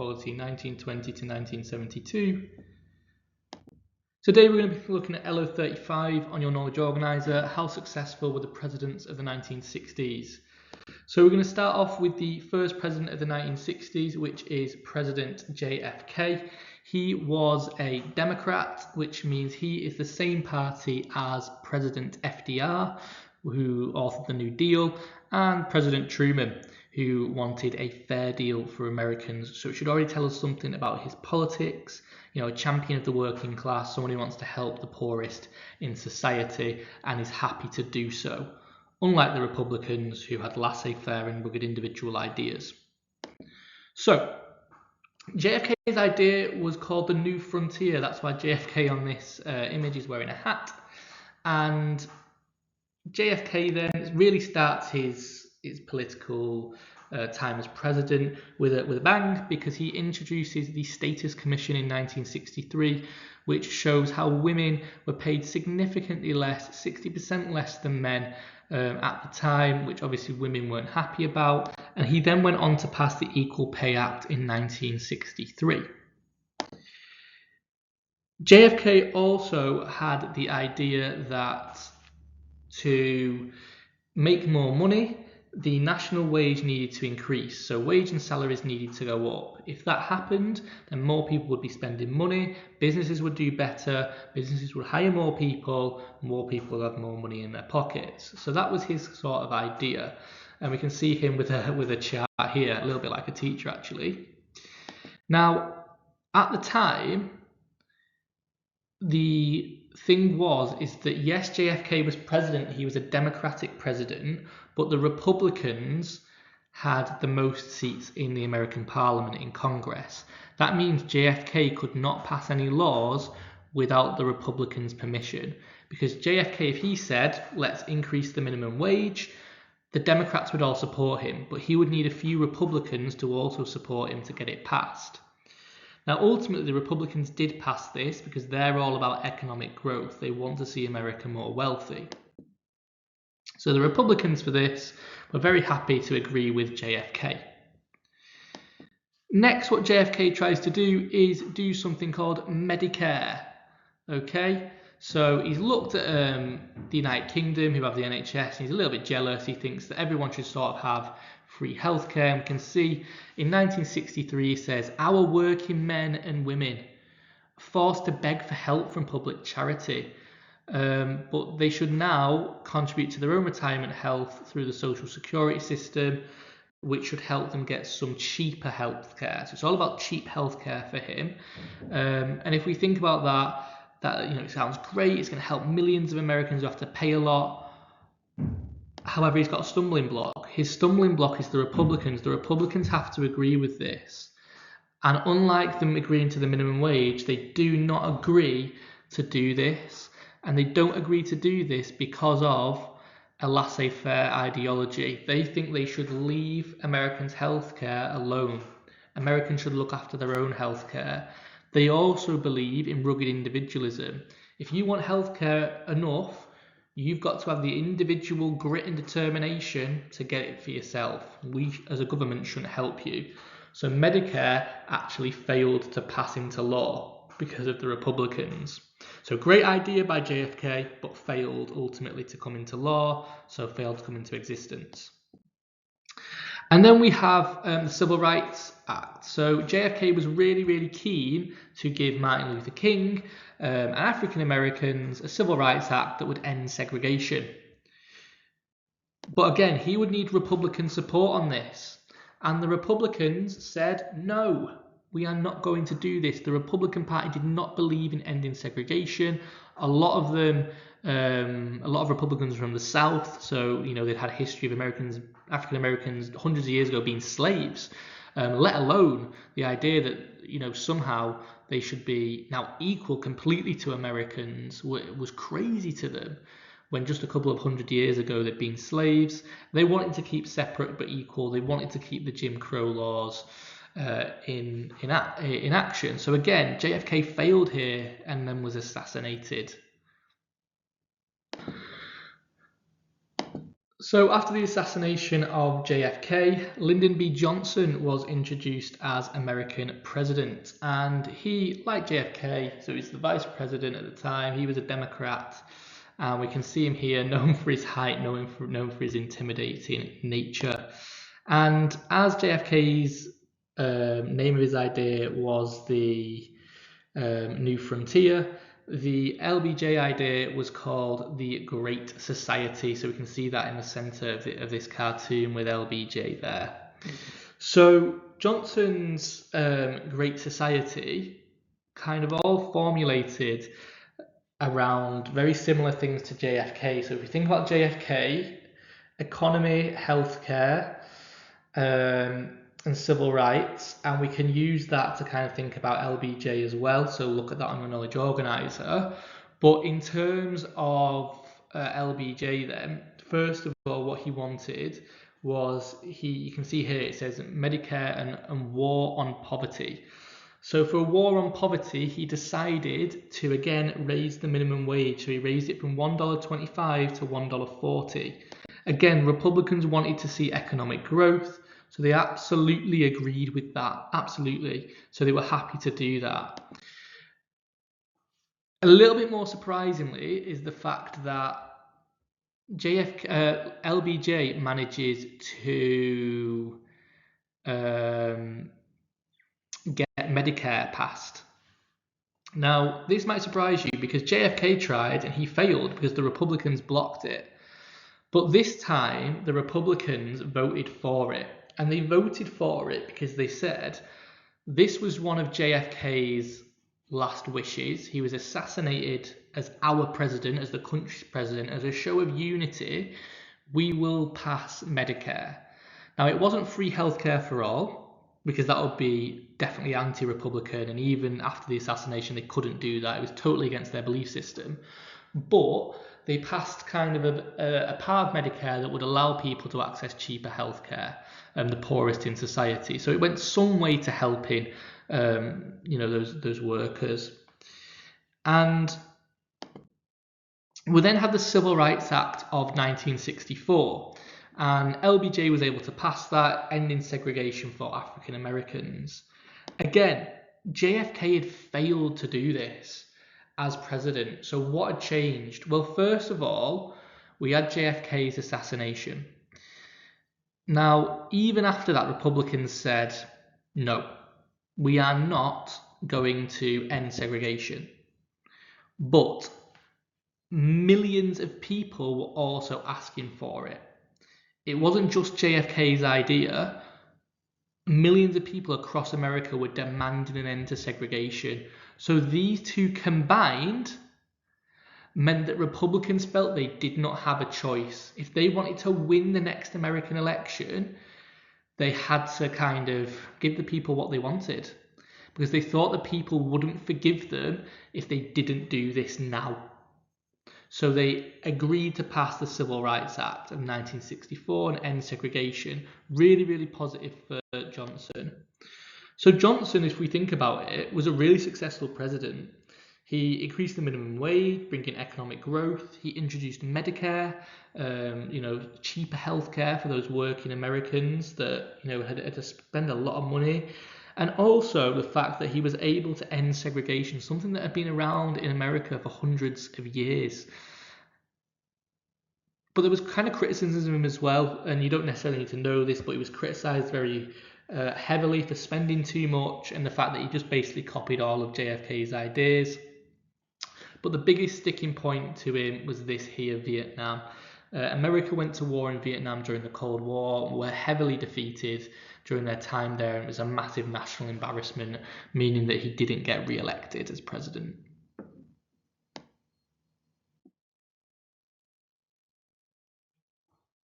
equality 1920 to 1972. Today we're going to be looking at LO35 on your knowledge organizer. How successful were the presidents of the 1960s? So we're going to start off with the first president of the 1960s, which is President JFK. He was a Democrat, which means he is the same party as President FDR, who authored the New Deal, and President Truman, who wanted a fair deal for Americans. So it should already tell us something about his politics. You know, a champion of the working class, someone who wants to help the poorest in society and is happy to do so, unlike the Republicans, who had laissez-faire and rugged individual ideas. So JFK's idea was called the New Frontier. That's why JFK on this image is wearing a hat. And JFK then really starts his political time as president with a bang, because he introduces the Status Commission in 1963, which shows how women were paid significantly less, 60% less than men at the time, which obviously women weren't happy about. And he then went on to pass the Equal Pay Act in 1963. JFK also had the idea that to make more money, the national wage needed to increase. So wage and salaries needed to go up. If that happened, then more people would be spending money, businesses would do better, businesses would hire more people would have more money in their pockets. So that was his sort of idea. And we can see him with a chart here, a little bit like a teacher actually. Now, at the time, the thing is that yes, JFK was president, he was a Democratic president, but the Republicans had the most seats in the American Parliament, in Congress. That means JFK could not pass any laws without the Republicans' permission, because JFK, if he said, let's increase the minimum wage, the Democrats would all support him, but he would need a few Republicans to also support him to get it passed. Now, ultimately, the Republicans did pass this because they're all about economic growth. They want to see America more wealthy. So the Republicans for this were very happy to agree with JFK. Next, what JFK tries to do is do something called Medicare. Okay, so he's looked at the United Kingdom, who have the NHS, and he's a little bit jealous. He thinks that everyone should sort of have free healthcare. And we can see in 1963 he says, our working men and women forced to beg for help from public charity, but they should now contribute to their own retirement health through the social security system, which should help them get some cheaper healthcare. So it's all about cheap healthcare for him. And if we think about that it sounds great. It's going to help millions of Americans who have to pay a lot. However, he's got a stumbling block. His stumbling block is the Republicans. The Republicans have to agree with this. And unlike them agreeing to the minimum wage, they do not agree to do this. And they don't agree to do this because of a laissez-faire ideology. They think they should leave Americans' healthcare alone. Americans should look after their own healthcare. They also believe in rugged individualism. If you want healthcare enough, you've got to have the individual grit and determination to get it for yourself. We, as a government, shouldn't help you. So Medicare actually failed to pass into law because of the Republicans. So great idea by JFK, but failed ultimately to come into law, so failed to come into existence. And then we have the Civil Rights Act. So JFK was really, really keen to give Martin Luther King and African Americans a Civil Rights Act that would end segregation. But again, he would need Republican support on this. And the Republicans said, no, we are not going to do this. The Republican Party did not believe in ending segregation. A lot of Republicans from the South, so they'd had a history of African Americans hundreds of years ago being slaves, let alone the idea that somehow they should be now equal completely to Americans was crazy to them. When just a couple of hundred years ago they'd been slaves, they wanted to keep separate but equal. They wanted to keep the Jim Crow laws in action. So again, JFK failed here and then was assassinated. So after the assassination of JFK, Lyndon B. Johnson was introduced as American president, and he, like JFK, so he's the vice president at the time, he was a Democrat, and we can see him here, known for his height, known for his intimidating nature. And as JFK's name of his idea was the New Frontier, the LBJ idea was called the Great Society. So we can see that in the center of this cartoon with LBJ there. So Johnson's Great Society kind of all formulated around very similar things to JFK. So if we think about JFK, economy, healthcare, and civil rights, and we can use that to kind of think about LBJ as well. So look at that on your knowledge organizer. But in terms of LBJ, then first of all, what he wanted was you can see here it says Medicare and war on poverty. So for a war on poverty, he decided to again raise the minimum wage. So he raised it from $1.25 to $1.40. Again, Republicans wanted to see economic growth, so they absolutely agreed with that. Absolutely. So they were happy to do that. A little bit more surprisingly is the fact that LBJ manages to get Medicare passed. Now, this might surprise you because JFK tried and he failed because the Republicans blocked it. But this time, the Republicans voted for it. And they voted for it because they said this was one of JFK's last wishes. He was assassinated as our president, as the country's president, as a show of unity. We will pass Medicare. Now, it wasn't free healthcare for all, because that would be definitely anti-Republican, and even after the assassination, they couldn't do that. It was totally against their belief system. But they passed kind of a part of Medicare that would allow people to access cheaper healthcare, the poorest in society. So it went some way to helping, those workers. And we then had the Civil Rights Act of 1964, and LBJ was able to pass that, ending segregation for African Americans. Again, JFK had failed to do this as president. So what had changed? Well, first of all, we had JFK's assassination. Now, even after that, Republicans said, no, we are not going to end segregation. But millions of people were also asking for it. It wasn't just JFK's idea. Millions of people across America were demanding an end to segregation. So these two combined meant that Republicans felt they did not have a choice. If they wanted to win the next American election, they had to kind of give the people what they wanted, because they thought the people wouldn't forgive them if they didn't do this now. So they agreed to pass the Civil Rights Act of 1964 and end segregation. Really, really positive for Johnson. So Johnson, if we think about it, was a really successful president. He increased the minimum wage, bringing economic growth. He introduced Medicare, cheaper healthcare for those working Americans that had to spend a lot of money. And also the fact that he was able to end segregation, something that had been around in America for hundreds of years. But there was kind of criticism of him as well, and you don't necessarily need to know this, but he was criticised very heavily for spending too much, and the fact that he just basically copied all of JFK's ideas. But the biggest sticking point to him was this here, Vietnam. America went to war in Vietnam during the Cold War, were heavily defeated during their time there, and it was a massive national embarrassment, meaning that he didn't get re-elected as president.